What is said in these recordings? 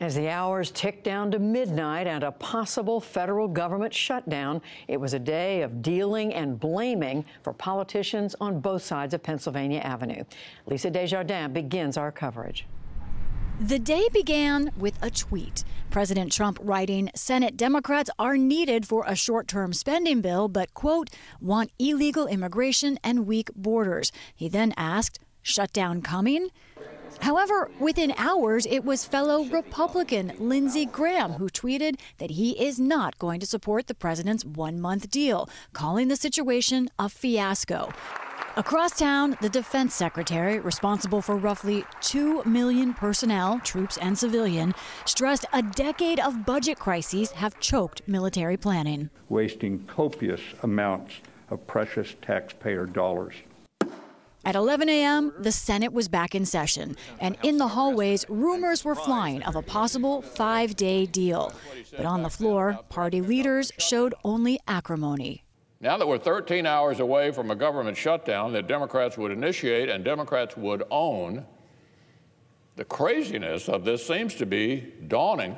As the hours tick down to midnight and a possible federal government shutdown, it was a day of dealing and blaming for politicians on both sides of Pennsylvania Avenue. Lisa Desjardins begins our coverage. The day began with a tweet. President Trump writing, Senate Democrats are needed for a short-term spending bill, but, quote, want illegal immigration and weak borders. He then asked, shutdown coming? However, within hours, it was fellow Republican Lindsey Graham who tweeted that he is not going to support the president's one-month deal, calling the situation a fiasco. Across town, the defense secretary, responsible for roughly 2 million personnel, troops and civilian, stressed a decade of budget crises have choked military planning. Wasting copious amounts of precious taxpayer dollars. At 11 a.m., the Senate was back in session, and in the hallways, rumors were flying of a possible 5-day deal. But on the floor, party leaders showed only acrimony. Now that we're 13 hours away from a government shutdown that Democrats would initiate and Democrats would own, the craziness of this seems to be dawning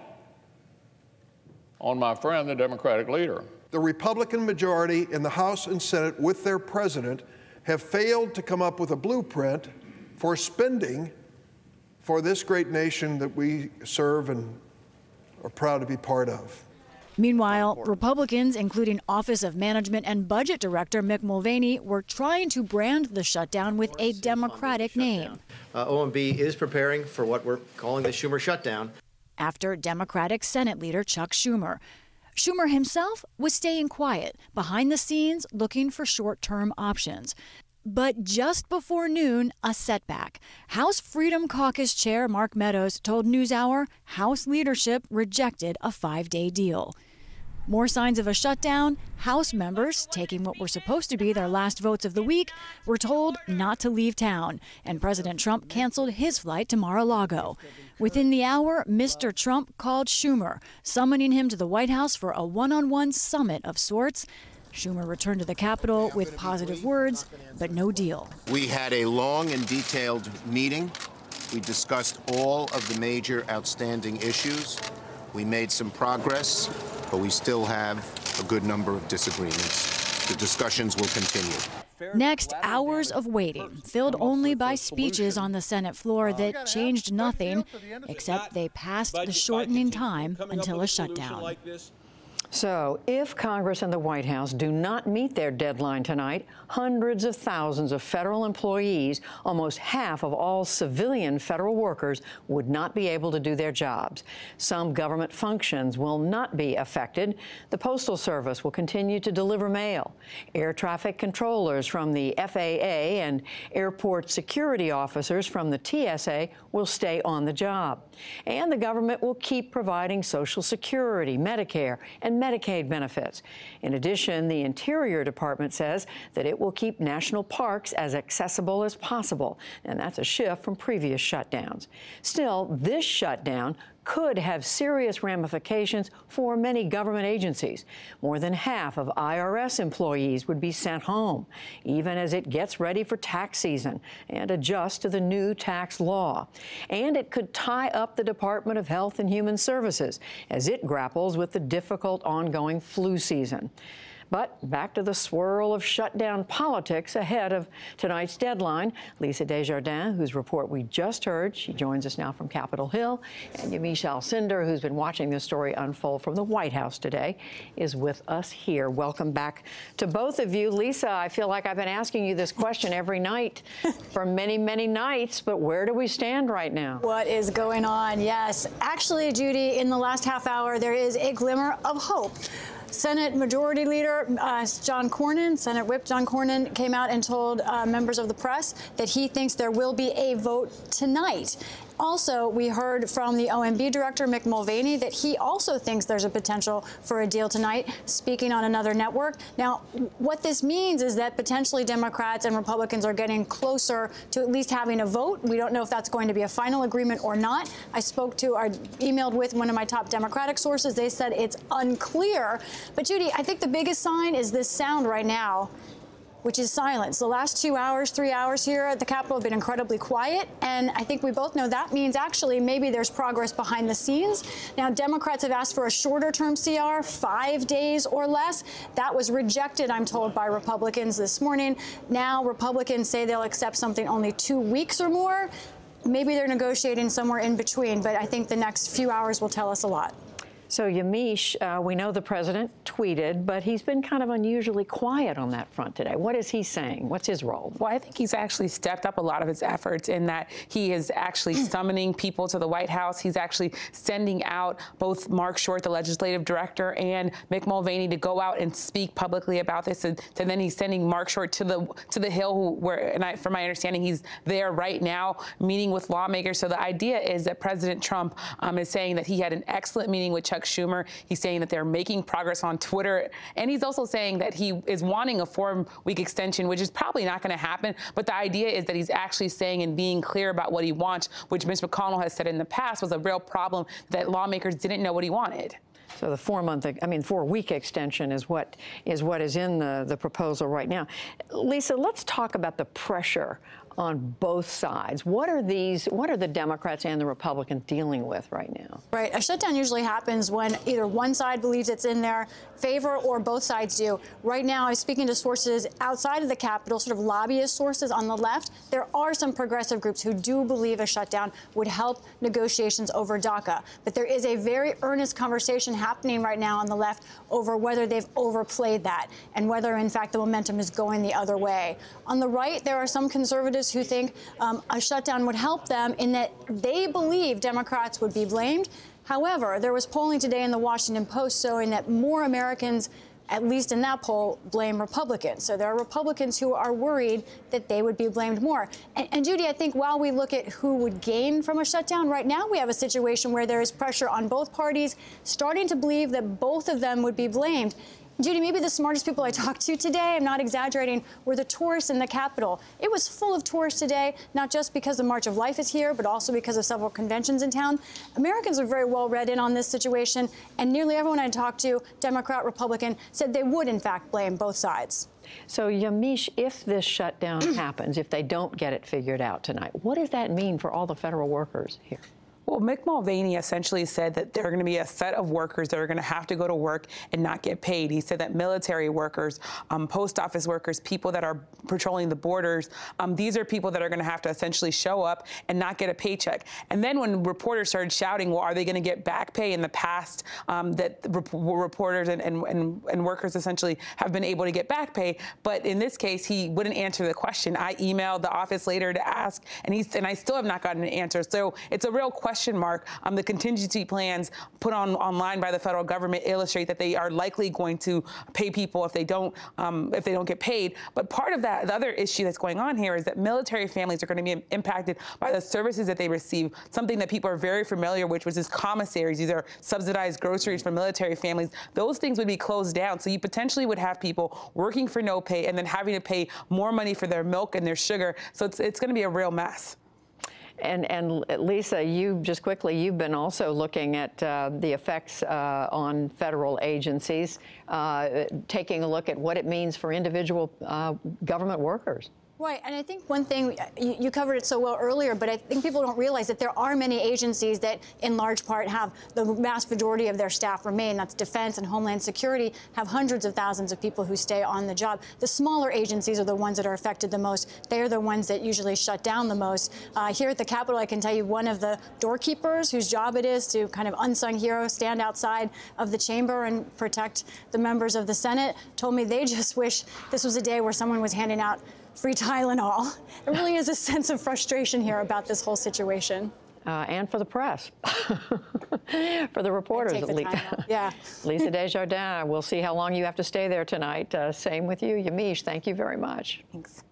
on my friend, the Democratic leader. The Republican majority in the House and Senate, with their president, have failed to come up with a blueprint for spending for this great nation that we serve and are proud to be part of. Meanwhile, Republicans, including Office of Management and Budget Director Mick Mulvaney, were trying to brand the shutdown with a Democratic name. OMB is preparing for what we're calling the Schumer shutdown. After Democratic Senate Leader Chuck Schumer. Schumer himself was staying quiet, behind the scenes looking for short-term options. But just before noon, a setback. House Freedom Caucus Chair Mark Meadows told NewsHour House leadership rejected a 5-day deal. More signs of a shutdown. House members, taking what were supposed to be their last votes of the week, were told not to leave town, and President Trump canceled his flight to Mar-a-Lago. Within the hour, Mr. Trump called Schumer, summoning him to the White House for a one-on-one summit of sorts. Schumer returned to the Capitol with positive words, but no deal. We had a long and detailed meeting. We discussed all of the major outstanding issues. We made some progress, but we still have a good number of disagreements. The discussions will continue. Next, hours of waiting, filled only by speeches on the Senate floor that changed nothing, except they passed the shortening time until a shutdown. So, if Congress and the White House do not meet their deadline tonight, hundreds of thousands of federal employees, almost half of all civilian federal workers, would not be able to do their jobs. Some government functions will not be affected. The Postal Service will continue to deliver mail. Air traffic controllers from the FAA and airport security officers from the TSA will stay on the job. And the government will keep providing Social Security, Medicare, and Medicaid benefits. In addition, the Interior Department says that it will keep national parks as accessible as possible, and that's a shift from previous shutdowns. Still, this shutdown could have serious ramifications for many government agencies. More than half of IRS employees would be sent home, even as it gets ready for tax season and adjusts to the new tax law. And it could tie up the Department of Health and Human Services as it grapples with the difficult ongoing flu season. But back to the swirl of shutdown politics ahead of tonight's deadline. Lisa Desjardins, whose report we just heard, she joins us now from Capitol Hill. And Yamiche Alcindor, who's been watching this story unfold from the White House today, is with us here. Welcome back to both of you. Lisa, I feel like I've been asking you this question every night for many, many nights, but where do we stand right now? What is going on? Yes. Actually, Judy, in the last half hour, there is a glimmer of hope. Senate Majority Leader John Cornyn, Senate Whip John Cornyn, came out and told members of the press that he thinks there will be a vote tonight. Also, we heard from the OMB director, Mick Mulvaney, that he also thinks there's a potential for a deal tonight, speaking on another network. Now, what this means is that potentially Democrats and Republicans are getting closer to at least having a vote. We don't know if that's going to be a final agreement or not. I emailed with one of my top Democratic sources. They said it's unclear. But, Judy, I think the biggest sign is this sound right now. which is silence. The last 2 hours, 3 hours here at the Capitol have been incredibly quiet, and I think we both know that means actually maybe there's progress behind the scenes. Now, Democrats have asked for a shorter-term CR, 5 days or less. That was rejected, I'm told, by Republicans this morning. Now, Republicans say they'll accept something only 2 weeks or more. Maybe they're negotiating somewhere in between, but I think the next few hours will tell us a lot. So, Yamiche, we know the president tweeted, but he's been kind of unusually quiet on that front today. What is he saying? What's his role? Well, I think he's actually stepped up a lot of his efforts in that he is actually summoning people to the White House. He's actually sending out both Mark Short, the legislative director, and Mick Mulvaney to go out and speak publicly about this. And then he's sending Mark Short to the Hill, where, from my understanding, he's there right now meeting with lawmakers. So the idea is that President Trump is saying that he had an excellent meeting with Chuck Schumer. He's saying that they're making progress on Twitter. And he's also saying that he is wanting a 4-week extension, which is probably not going to happen. But the idea is that he's actually saying and being clear about what he wants, which Mitch McConnell has said in the past was a real problem, that lawmakers didn't know what he wanted. So the 4-week extension is what is in the proposal right now. Lisa, let's talk about the pressure on both sides. What are the Democrats and the Republicans dealing with right now? Right. A shutdown usually happens when either one side believes it's in their favor or both sides do. Right now, I'm speaking to sources outside of the Capitol, sort of lobbyist sources on the left. There are some progressive groups who do believe a shutdown would help negotiations over DACA. But there is a very earnest conversation happening right now on the left over whether they've overplayed that and whether, in fact, the momentum is going the other way. On the right, there are some conservatives who think a shutdown would help them in that they believe Democrats would be blamed. However, there was polling today in the Washington Post showing that more Americans, at least in that poll, blame Republicans. So there are Republicans who are worried that they would be blamed more. And Judy, I think while we look at who would gain from a shutdown, right now we have a situation where there is pressure on both parties starting to believe that both of them would be blamed. Judy, maybe the smartest people I talked to today, I'm not exaggerating, were the tourists in the Capitol. It was full of tourists today, not just because the March of Life is here, but also because of several conventions in town. Americans are very well read in on this situation, and nearly everyone I talked to, Democrat, Republican, said they would, in fact, blame both sides. So, Yamiche, if this shutdown happens, if they don't get it figured out tonight, what does that mean for all the federal workers here? Well, Mick Mulvaney essentially said that there are going to be a set of workers that are going to have to go to work and not get paid. He said that military workers, post office workers, people that are patrolling the borders, these are people that are going to have to essentially show up and not get a paycheck. And then when reporters started shouting, well, are they going to get back pay? In the past, that reporters and workers essentially have been able to get back pay. But in this case, he wouldn't answer the question. I emailed the office later to ask, and I still have not gotten an answer. So it's a real question mark. The contingency plans put online by the federal government illustrate that they are likely going to pay people if they don't get paid. But part of that, the other issue that's going on here is that military families are going to be impacted by the services that they receive, something that people are very familiar with, which is commissaries. These are subsidized groceries for military families. Those things would be closed down. So you potentially would have people working for no pay and then having to pay more money for their milk and their sugar. So it's going to be a real mess. And Lisa, you've been also looking at the effects on federal agencies, taking a look at what it means for individual government workers. Right, and I think one thing, you covered it so well earlier, but I think people don't realize that there are many agencies that in large part have the vast majority of their staff remain. That's Defense and Homeland Security, have hundreds of thousands of people who stay on the job. The smaller agencies are the ones that are affected the most. They are the ones that usually shut down the most. Here at the Capitol, I can tell you one of the doorkeepers whose job it is to kind of unsung hero stand outside of the chamber and protect the members of the Senate told me they just wish this was a day where someone was handing out free Tylenol. There really is a sense of frustration here about this whole situation. And for the press, for the reporters. Yeah. Lisa Desjardins, we'll see how long you have to stay there tonight. Same with you, Yamiche. Thank you very much. Thanks.